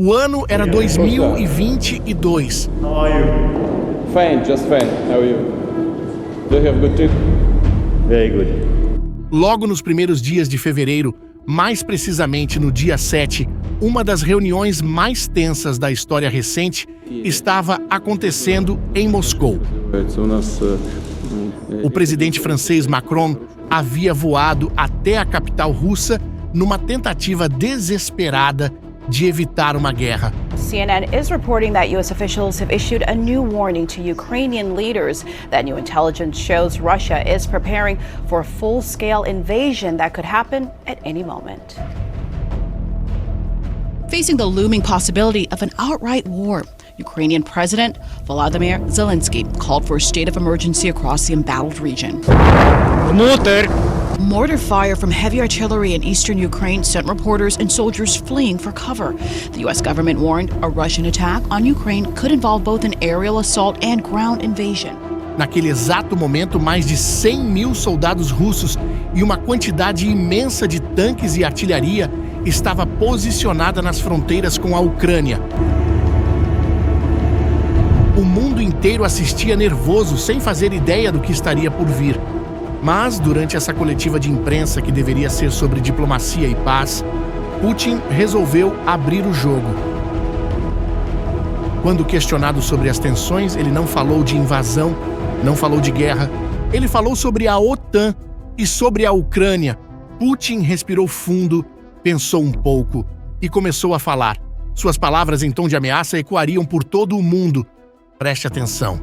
O ano era 2022. How are you? Fine, just fine. How are you? Do you have a good trip? Very good. Logo nos primeiros dias de fevereiro, mais precisamente no dia 7, uma das reuniões mais tensas da história recente estava acontecendo em Moscou. O presidente francês Macron havia voado até a capital russa numa tentativa desesperada de evitar uma guerra. CNN is reporting that U.S. officials have issued a new warning to Ukrainian leaders. That new intelligence shows Russia is preparing for a full-scale invasion that could happen at any moment. Facing the looming possibility of an outright war, Ukrainian President Volodymyr Zelensky called for a state of emergency across the embattled region. Mortar fire from heavy artillery in eastern Ukraine sent reporters and soldiers fleeing for cover. The U.S. government warned a Russian attack on Ukraine could involve both an aerial assault and ground invasion. Naquele exato momento, mais de 100 mil soldados russos e uma quantidade imensa de tanques e artilharia estava posicionada nas fronteiras com a Ucrânia. O mundo inteiro assistia nervoso, sem fazer ideia do que estaria por vir. Mas, durante essa coletiva de imprensa que deveria ser sobre diplomacia e paz, Putin resolveu abrir o jogo. Quando questionado sobre as tensões, ele não falou de invasão, não falou de guerra. Ele falou sobre a OTAN e sobre a Ucrânia. Putin respirou fundo, pensou um pouco e começou a falar. Suas palavras em tom de ameaça ecoariam por todo o mundo. Preste atenção.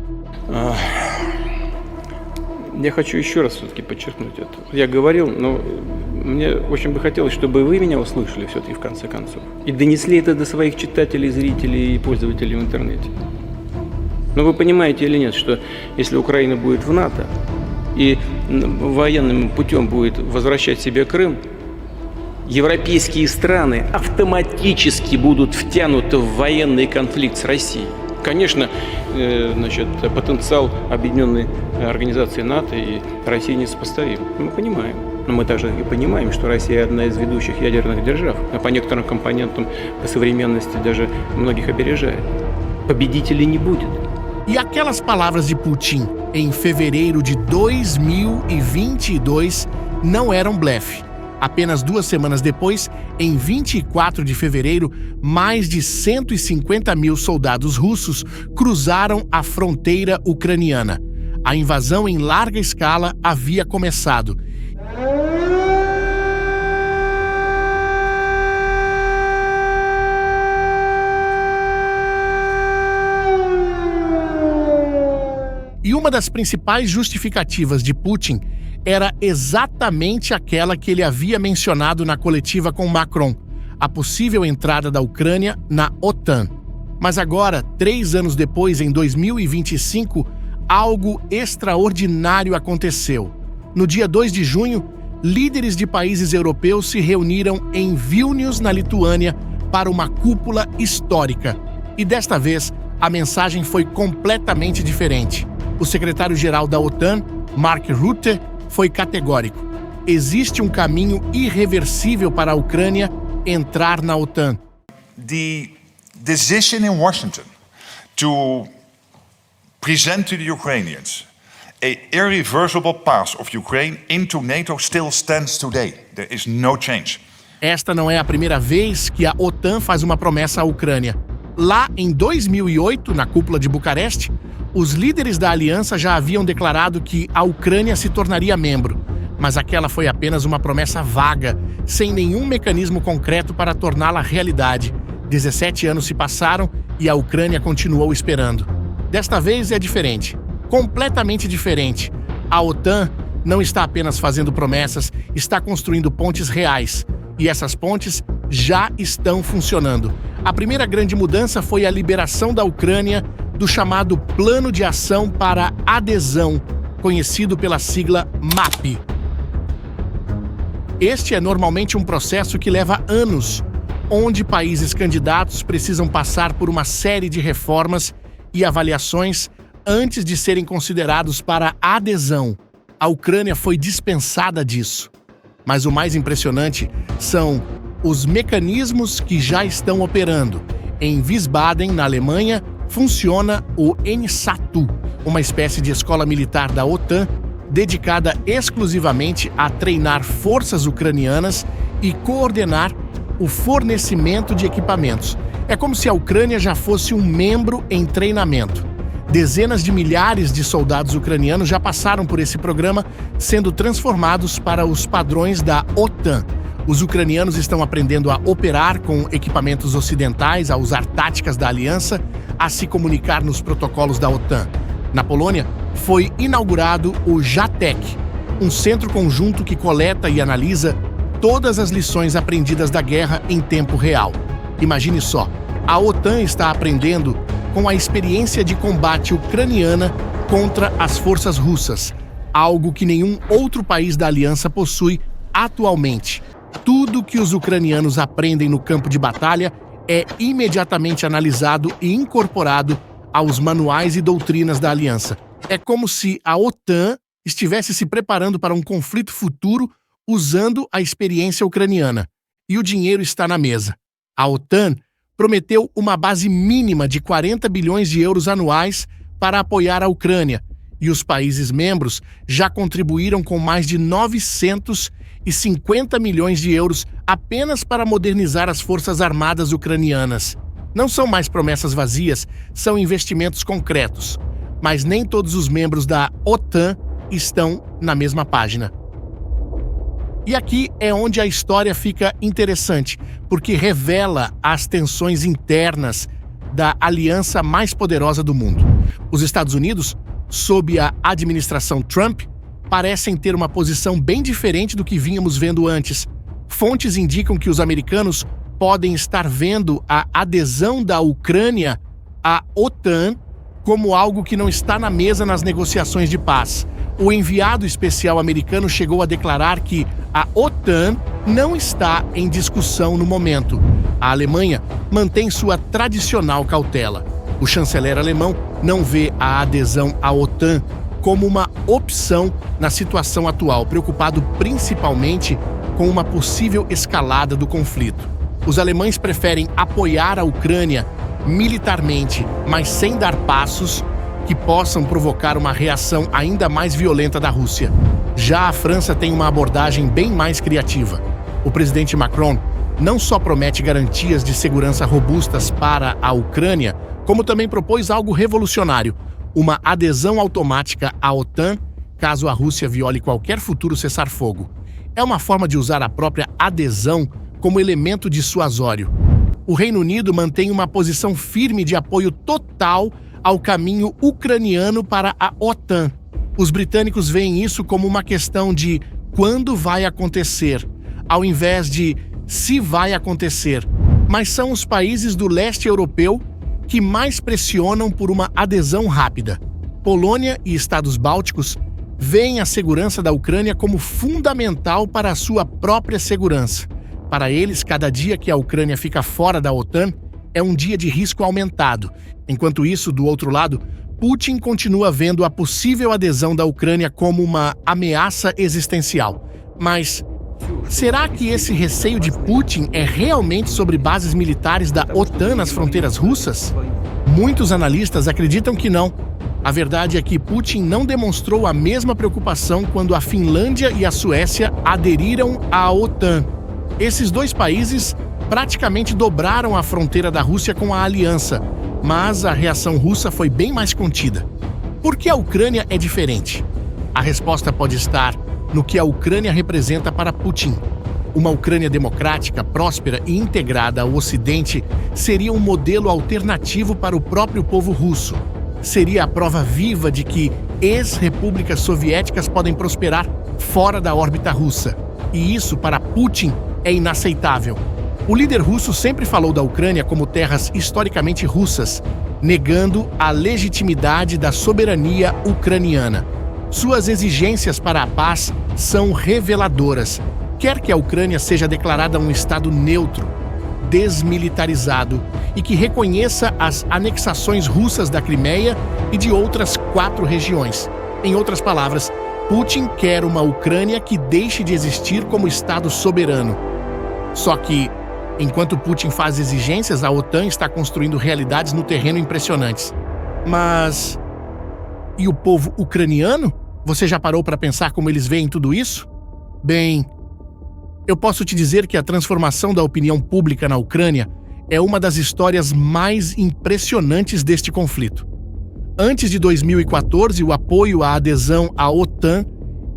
Я хочу еще раз все-таки подчеркнуть это. Я говорил, но мне очень бы хотелось, чтобы вы меня услышали все-таки в конце концов. И донесли это до своих читателей, зрителей и пользователей в интернете. Но вы понимаете или нет, что если Украина будет в НАТО и военным путем будет возвращать себе Крым, европейские страны автоматически будут втянуты в военный конфликт с Россией. Конечно, потенциал объединенной организации НАТО и России несопоставим. Мы понимаем. Но мы также и понимаем, что Россия одна из ведущих ядерных держав, а по некоторым компонентам по современности даже многих опережает. Победителей не будет. E aquelas palavras de Putin em fevereiro de 2022 não eram blefe. Apenas 2 semanas depois, em 24 de fevereiro, mais de 150 mil soldados russos cruzaram a fronteira ucraniana. A invasão em larga escala havia começado. E uma das principais justificativas de Putin era exatamente aquela que ele havia mencionado na coletiva com Macron, a possível entrada da Ucrânia na OTAN. Mas agora, 3 anos depois, em 2025, algo extraordinário aconteceu. No dia 2 de junho, líderes de países europeus se reuniram em Vilnius, na Lituânia, para uma cúpula histórica. E desta vez, a mensagem foi completamente diferente. O secretário-geral da OTAN, Mark Rutte, foi categórico. Existe caminho irreversível para a Ucrânia entrar na OTAN. The decision in Washington to present to the Ukrainians an irreversible path of Ukraine into NATO still stands today. There is no change. Esta não é a primeira vez que a OTAN faz uma promessa à Ucrânia. Lá em 2008, na cúpula de Bucareste, os líderes da aliança já haviam declarado que a Ucrânia se tornaria membro, mas aquela foi apenas uma promessa vaga, sem nenhum mecanismo concreto para torná-la realidade. 17 anos se passaram e a Ucrânia continuou esperando. Desta vez é diferente, completamente diferente. A OTAN não está apenas fazendo promessas, está construindo pontes reais. E essas pontes já estão funcionando. A primeira grande mudança foi a liberação da Ucrânia do chamado Plano de Ação para Adesão, conhecido pela sigla MAP. Este é normalmente um processo que leva anos, onde países candidatos precisam passar por uma série de reformas e avaliações antes de serem considerados para adesão. A Ucrânia foi dispensada disso. Mas o mais impressionante são os mecanismos que já estão operando. Em Wiesbaden, na Alemanha, funciona o NSATU, uma espécie de escola militar da OTAN dedicada exclusivamente a treinar forças ucranianas e coordenar o fornecimento de equipamentos. É como se a Ucrânia já fosse um membro em treinamento. Dezenas de milhares de soldados ucranianos já passaram por esse programa, sendo transformados para os padrões da OTAN. Os ucranianos estão aprendendo a operar com equipamentos ocidentais, a usar táticas da aliança, a se comunicar nos protocolos da OTAN. Na Polônia, foi inaugurado o JATEC, um centro conjunto que coleta e analisa todas as lições aprendidas da guerra em tempo real. Imagine só, a OTAN está aprendendo com a experiência de combate ucraniana contra as forças russas, algo que nenhum outro país da aliança possui atualmente. Tudo que os ucranianos aprendem no campo de batalha é imediatamente analisado e incorporado aos manuais e doutrinas da aliança. É como se a OTAN estivesse se preparando para um conflito futuro usando a experiência ucraniana. E o dinheiro está na mesa. A OTAN prometeu uma base mínima de 40 bilhões de euros anuais para apoiar a Ucrânia, e os países membros já contribuíram com mais de 950 milhões de euros apenas para modernizar as forças armadas ucranianas. Não são mais promessas vazias, são investimentos concretos. Mas nem todos os membros da OTAN estão na mesma página. E aqui é onde a história fica interessante, porque revela as tensões internas da aliança mais poderosa do mundo. Os Estados Unidos, sob a administração Trump, parecem ter uma posição bem diferente do que vínhamos vendo antes. Fontes indicam que os americanos podem estar vendo a adesão da Ucrânia à OTAN como algo que não está na mesa nas negociações de paz. O enviado especial americano chegou a declarar que a OTAN não está em discussão no momento. A Alemanha mantém sua tradicional cautela. O chanceler alemão não vê a adesão à OTAN como uma opção na situação atual, preocupado principalmente com uma possível escalada do conflito. Os alemães preferem apoiar a Ucrânia militarmente, mas sem dar passos que possam provocar uma reação ainda mais violenta da Rússia. Já a França tem uma abordagem bem mais criativa. O presidente Macron não só promete garantias de segurança robustas para a Ucrânia, como também propôs algo revolucionário: uma adesão automática à OTAN caso a Rússia viole qualquer futuro cessar-fogo. É uma forma de usar a própria adesão como elemento dissuasório. O Reino Unido mantém uma posição firme de apoio total ao caminho ucraniano para a OTAN. Os britânicos veem isso como uma questão de quando vai acontecer, ao invés de se vai acontecer. Mas são os países do leste europeu que mais pressionam por uma adesão rápida. Polônia e Estados Bálticos veem a segurança da Ucrânia como fundamental para a sua própria segurança. Para eles, cada dia que a Ucrânia fica fora da OTAN é um dia de risco aumentado. Enquanto isso, do outro lado, Putin continua vendo a possível adesão da Ucrânia como uma ameaça existencial. Mas será que esse receio de Putin é realmente sobre bases militares da OTAN nas fronteiras russas? Muitos analistas acreditam que não. A verdade é que Putin não demonstrou a mesma preocupação quando a Finlândia e a Suécia aderiram à OTAN. Esses dois países praticamente dobraram a fronteira da Rússia com a aliança, mas a reação russa foi bem mais contida. Por que a Ucrânia é diferente? A resposta pode estar no que a Ucrânia representa para Putin. Uma Ucrânia democrática, próspera e integrada ao Ocidente seria um modelo alternativo para o próprio povo russo. Seria a prova viva de que ex-repúblicas soviéticas podem prosperar fora da órbita russa. E isso, para Putin, é inaceitável. O líder russo sempre falou da Ucrânia como terras historicamente russas, negando a legitimidade da soberania ucraniana. Suas exigências para a paz são reveladoras. Quer que a Ucrânia seja declarada um estado neutro, desmilitarizado e que reconheça as anexações russas da Crimeia e de outras 4 regiões. Em outras palavras, Putin quer uma Ucrânia que deixe de existir como estado soberano. Só que Enquanto Putin faz exigências, a OTAN está construindo realidades no terreno impressionantes. Mas... e o povo ucraniano? Você já parou para pensar como eles veem tudo isso? Bem, eu posso te dizer que a transformação da opinião pública na Ucrânia é uma das histórias mais impressionantes deste conflito. Antes de 2014, o apoio à adesão à OTAN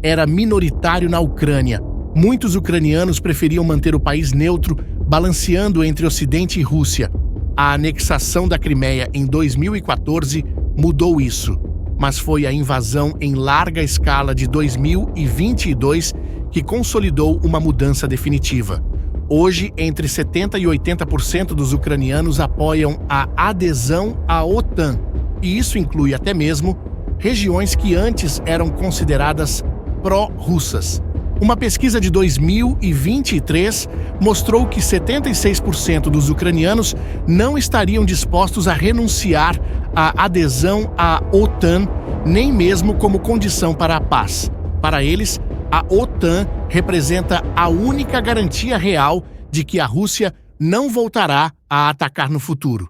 era minoritário na Ucrânia. Muitos ucranianos preferiam manter o país neutro, balanceando entre Ocidente e Rússia. A anexação da Crimeia em 2014 mudou isso, mas foi a invasão em larga escala de 2022 que consolidou uma mudança definitiva. Hoje, entre 70% e 80% dos ucranianos apoiam a adesão à OTAN, e isso inclui até mesmo regiões que antes eram consideradas pró-russas. Uma pesquisa de 2023 mostrou que 76% dos ucranianos não estariam dispostos a renunciar à adesão à OTAN, nem mesmo como condição para a paz. Para eles, a OTAN representa a única garantia real de que a Rússia não voltará a atacar no futuro.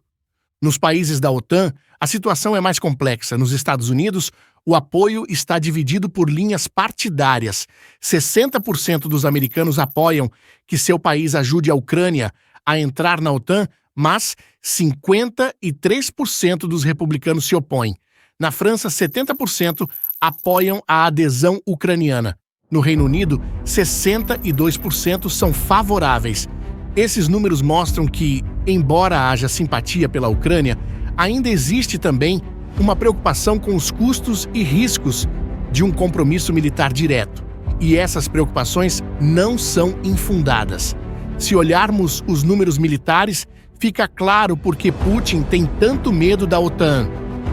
Nos países da OTAN, a situação é mais complexa. Nos Estados Unidos, o apoio está dividido por linhas partidárias. 60% dos americanos apoiam que seu país ajude a Ucrânia a entrar na OTAN, mas 53% dos republicanos se opõem. Na França, 70% apoiam a adesão ucraniana. No Reino Unido, 62% são favoráveis. Esses números mostram que, embora haja simpatia pela Ucrânia, ainda existe também uma preocupação com os custos e riscos de um compromisso militar direto. E essas preocupações não são infundadas. Se olharmos os números militares, fica claro por que Putin tem tanto medo da OTAN.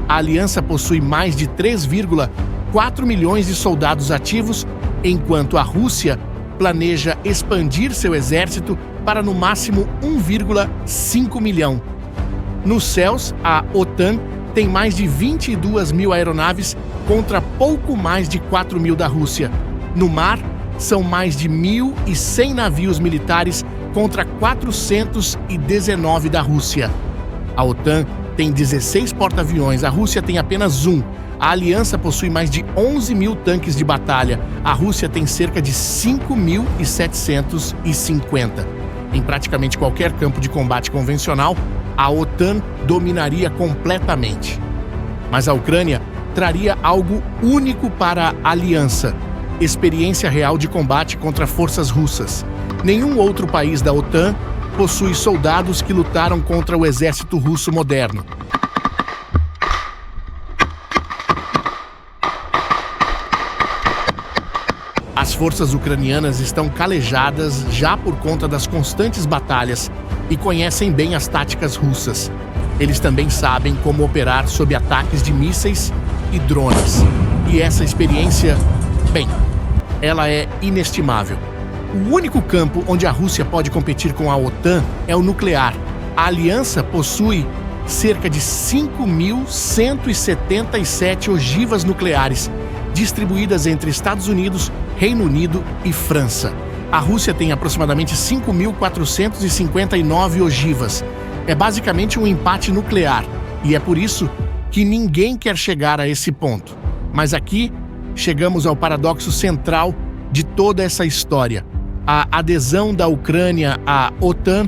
A aliança possui mais de 3,4 milhões de soldados ativos, enquanto a Rússia planeja expandir seu exército para no máximo 1,5 milhão. Nos céus, a OTAN tem mais de 22 mil aeronaves contra pouco mais de 4 mil da Rússia. No mar, são mais de 1.100 navios militares contra 419 da Rússia. A OTAN tem 16 porta-aviões, a Rússia tem apenas um. A aliança possui mais de 11 mil tanques de batalha, a Rússia tem cerca de 5.750. Em praticamente qualquer campo de combate convencional, a OTAN dominaria completamente. Mas a Ucrânia traria algo único para a aliança: experiência real de combate contra forças russas. Nenhum outro país da OTAN possui soldados que lutaram contra o exército russo moderno. As forças ucranianas estão calejadas já por conta das constantes batalhas e conhecem bem as táticas russas. Eles também sabem como operar sob ataques de mísseis e drones. E essa experiência, bem, ela é inestimável. O único campo onde a Rússia pode competir com a OTAN é o nuclear. A aliança possui cerca de 5.177 ogivas nucleares, distribuídas entre Estados Unidos, Reino Unido e França. A Rússia tem aproximadamente 5.459 ogivas. É basicamente um empate nuclear, e é por isso que ninguém quer chegar a esse ponto. Mas aqui chegamos ao paradoxo central de toda essa história. A adesão da Ucrânia à OTAN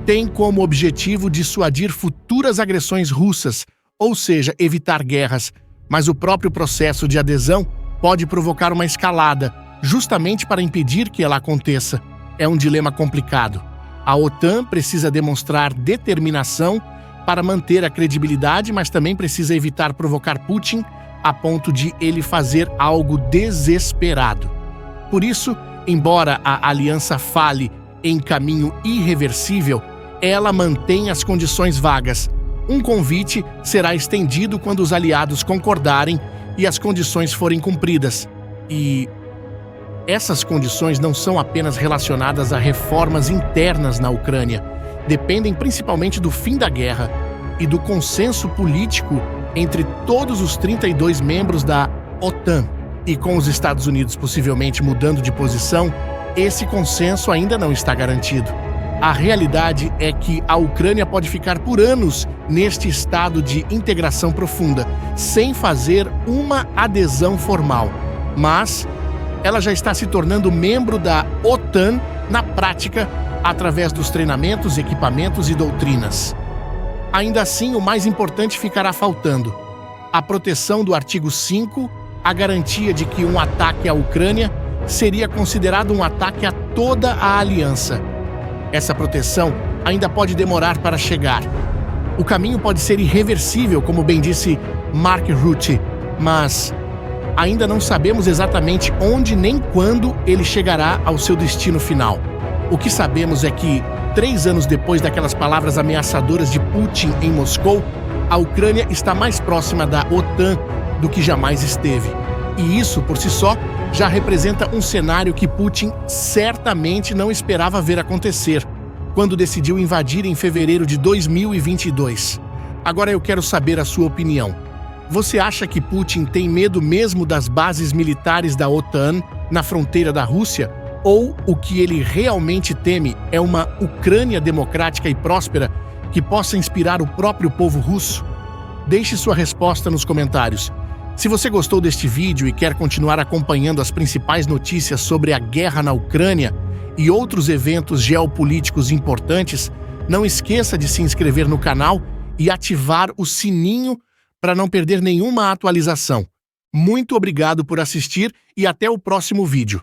tem como objetivo dissuadir futuras agressões russas, ou seja, evitar guerras, mas o próprio processo de adesão pode provocar uma escalada, justamente para impedir que ela aconteça. É um dilema complicado. A OTAN precisa demonstrar determinação para manter a credibilidade, mas também precisa evitar provocar Putin a ponto de ele fazer algo desesperado. Por isso, embora a aliança fale em caminho irreversível, ela mantém as condições vagas. Um convite será estendido quando os aliados concordarem e as condições forem cumpridas. E essas condições não são apenas relacionadas a reformas internas na Ucrânia. Dependem principalmente do fim da guerra e do consenso político entre todos os 32 membros da OTAN. E com os Estados Unidos possivelmente mudando de posição, esse consenso ainda não está garantido. A realidade é que a Ucrânia pode ficar por anos neste estado de integração profunda, sem fazer uma adesão formal. Mas ela já está se tornando membro da OTAN na prática, através dos treinamentos, equipamentos e doutrinas. Ainda assim, o mais importante ficará faltando: a proteção do artigo 5, a garantia de que um ataque à Ucrânia seria considerado um ataque a toda a aliança. Essa proteção ainda pode demorar para chegar. O caminho pode ser irreversível, como bem disse Mark Rutte, mas ainda não sabemos exatamente onde nem quando ele chegará ao seu destino final. O que sabemos é que, 3 anos depois daquelas palavras ameaçadoras de Putin em Moscou, a Ucrânia está mais próxima da OTAN do que jamais esteve. E isso, por si só, já representa um cenário que Putin certamente não esperava ver acontecer, quando decidiu invadir em fevereiro de 2022. Agora eu quero saber a sua opinião. Você acha que Putin tem medo mesmo das bases militares da OTAN na fronteira da Rússia? Ou o que ele realmente teme é uma Ucrânia democrática e próspera que possa inspirar o próprio povo russo? Deixe sua resposta nos comentários. Se você gostou deste vídeo e quer continuar acompanhando as principais notícias sobre a guerra na Ucrânia e outros eventos geopolíticos importantes, não esqueça de se inscrever no canal e ativar o sininho para não perder nenhuma atualização. Muito obrigado por assistir e até o próximo vídeo.